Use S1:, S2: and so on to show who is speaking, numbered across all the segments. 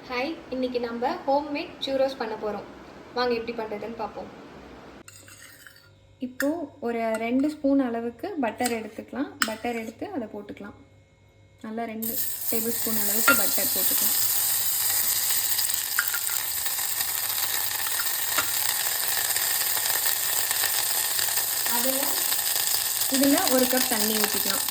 S1: Hi, இன்னைக்கு நம்ம homemade சூரோஸ் பண்ண போகிறோம். வாங்க எப்படி பண்ணுறதுன்னு பார்ப்போம். இப்போது ஒரு 2 ஸ்பூன் அளவுக்கு பட்டர் எடுத்துக்கலாம். பட்டர் எடுத்து அதை போட்டுக்கலாம். நல்லா 2 டேபிள் ஸ்பூன் அளவுக்கு பட்டர் போட்டுக்கலாம். இதில் 1 கப் தண்ணி ஊற்றிக்கலாம்.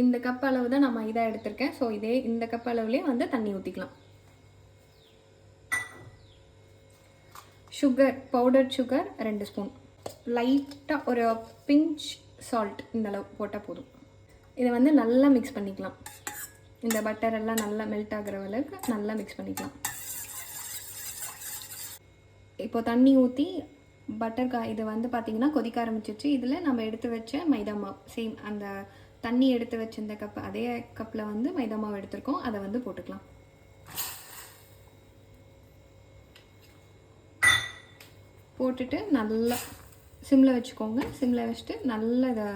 S1: இந்த கப் அளவு தான் நான் மைதா எடுத்திருக்கேன். ஸோ இந்த கப் அளவுலேயே வந்து தண்ணி ஊற்றிக்கலாம். Sugar, powder sugar 2 spoon. லைட்டாக ஒரு பிஞ்ச் சால்ட் இந்த அளவு போட்டால் போதும். இதை வந்து நல்லா மிக்ஸ் பண்ணிக்கலாம். இந்த பட்டர் எல்லாம் நல்லா மெல்ட் ஆகிற அளவுக்கு நல்லா மிக்ஸ் பண்ணிக்கலாம். இப்போ தண்ணி ஊற்றி இது வந்து பார்த்திங்கன்னா கொதிக்க ஆரம்பிச்சிச்சு. இதில் நம்ம எடுத்து வச்ச மைதா மாவு, சேம் அந்த தண்ணி எடுத்து வச்ச இந்த கப், அதே கப்பில் வந்து மைதா மாவு எடுத்துருக்கோம். அதை வந்து போட்டுக்கலாம். போட்டுட்டு நல்லா சிம்மில் வச்சுக்கோங்க. சிம்மில் வச்சுட்டு நல்லா இதை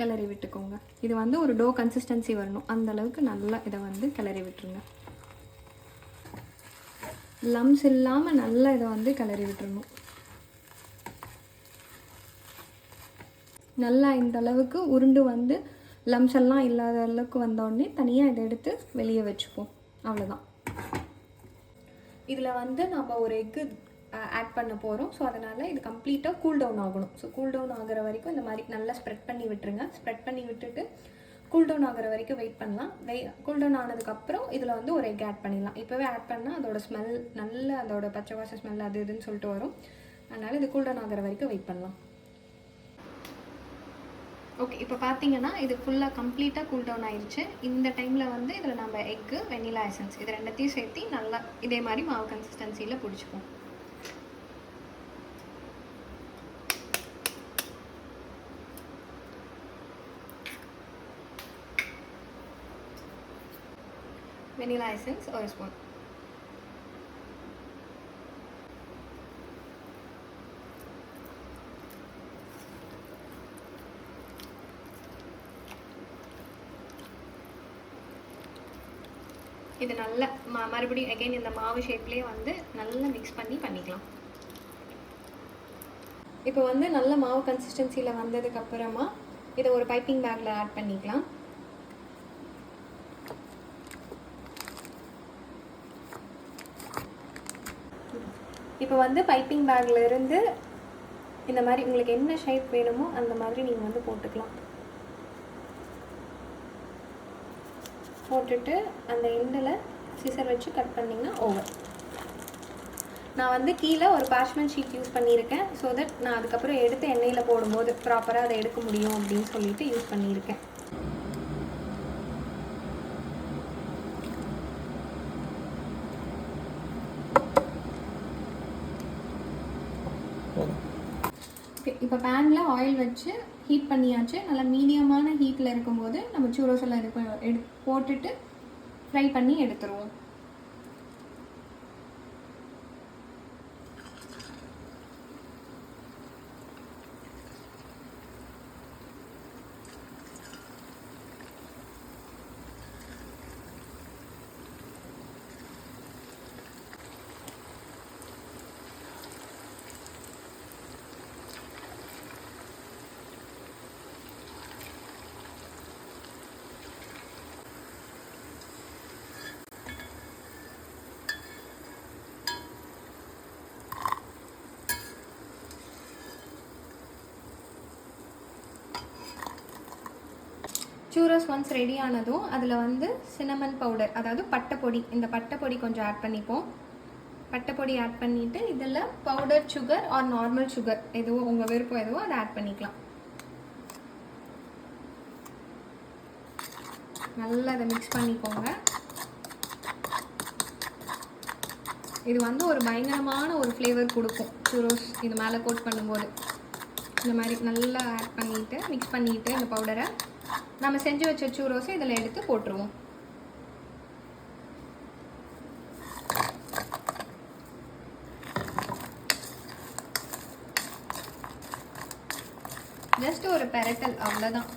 S1: கிளறி விட்டுக்கோங்க. இது வந்து ஒரு டோ கன்சிஸ்டன்சி வரணும். அந்த அளவுக்கு நல்லா இதை வந்து கிளறி விட்டுருங்க. லம்ஸ் இல்லாமல் நல்லா இதை வந்து கிளறி விட்டுருணும். நல்லா இந்த அளவுக்கு உருண்டு வந்து லம்ஸ் எல்லாம் இல்லாத அளவுக்கு வந்தோடனே தனியாக இதை எடுத்து வெளியே வச்சுப்போம். அவ்வளோதான். இதில் வந்து நம்ம ஒரு எக்கு ஆட் பண்ண போகிறோம். ஸோ அதனால் இது கம்ப்ளீட்டாக கூல் டவுன் ஆகணும். ஸோ கூல் டவுன் ஆகிற வரைக்கும் இந்த மாதிரி நல்லா ஸ்ப்ரெட் பண்ணி விட்டுருங்க. ஸ்ப்ரெட் பண்ணி விட்டுட்டு கூல் டவுன் ஆகிற வரைக்கும் வெயிட் பண்ணலாம். கூல் டவுன் ஆனதுக்கப்புறம் இதில் வந்து ஒரு எக் ஆட் பண்ணிடலாம். இப்போவே ஆட் பண்ணால் அதோட ஸ்மெல் நல்ல அதோட பச்சை வாச ஸ்மெல் அது இதுன்னு சொல்லிட்டு வரும். அதனால் இது கூல் டவுன் ஆகிற வரைக்கும் வெயிட் பண்ணலாம். ஓகே, இப்போ பார்த்தீங்கன்னா இது ஃபுல்லாக கம்ப்ளீட்டாக கூல் டவுன் ஆயிடுச்சு. இந்த டைமில் வந்து இதில் நம்ம எக்கு, வெனிலா எசன்ஸ் இது ரெண்டத்தையும் சேர்த்து நல்லா இதே மாதிரி மாவு கன்சிஸ்டன்சியில் பிடிச்சிப்போம். Vanilla essence 1 spoon. இது நல்லா மறுபடியும் அகைன் இந்த மாவு ஷேப்லேயே வந்து நல்லா மிக்ஸ் பண்ணிக்கலாம். இப்போ வந்து நல்ல மாவு கன்சிஸ்டன்சியில் வந்ததுக்கப்புறமா இதை ஒரு பைப்பிங் பேக்கில் ஆட் பண்ணிக்கலாம். இப்போ வந்து பைப்பிங் பேக்கில் இருந்து இந்த மாதிரி உங்களுக்கு என்ன ஷேப் வேணுமோ அந்த மாதிரி நீங்கள் வந்து போட்டுக்கலாம். போட்டுட்டு அந்த எண்டில் சிசர் வச்சு கட் பண்ணிங்கன்னா ஓவர். நான் வந்து கீழே ஒரு பார்ச்மெண்ட் ஷீட் யூஸ் பண்ணியிருக்கேன். ஸோ தட் நான் அதுக்கப்புறம் எடுத்து எண்ணெயில் போடும்போது ப்ராப்பராக அதை எடுக்க முடியும் அப்படின்னு சொல்லிட்டு யூஸ் பண்ணியிருக்கேன். இப்போ பேனில் ஆயில் வச்சு ஹீட் பண்ணியாச்சு. நல்லா மீடியமான ஹீட்டில் இருக்கும்போது நம்ம சூரோஸ் எல்லாம் போட்டுட்டு ஃப்ரை பண்ணி எடுத்துருவோம். சூரோஸ் ஒன்ஸ் ரெடி ஆனதும் அதில் வந்து சின்னமன் பவுடர், அதாவது பட்டைப்பொடி, இந்த பட்டைப்பொடி கொஞ்சம் ஆட் பண்ணிப்போம். பட்டைப்பொடி ஆட் பண்ணிவிட்டு இதில் powder sugar R normal sugar எதுவோ உங்கள் விருப்பம் எதுவோ அதை ஆட் பண்ணிக்கலாம். நல்லா அதை மிக்ஸ் பண்ணிக்கோங்க. இது வந்து ஒரு பயங்கரமான ஒரு ஃப்ளேவர் கொடுக்கும் சூரோஸ் இது மேலே கோட் பண்ணும்போது. இந்த மாதிரி நல்லா ஆட் பண்ணிவிட்டு மிக்ஸ் பண்ணிவிட்டு இந்த பவுடரை நம்ம செஞ்சு வச்ச சூரோஸை இதில் எடுத்து போட்டுருவோம். ஜஸ்ட் ஒரு பெரட்டல், அவ்வளோதான்.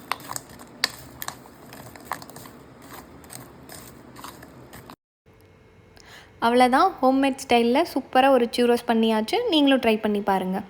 S1: அவ்வளோதான், ஹோம்மேட் ஸ்டைலில் சூப்பராக ஒரு சூரோஸ் பண்ணியாச்சு. நீங்களும் ட்ரை பண்ணி பாருங்கள்.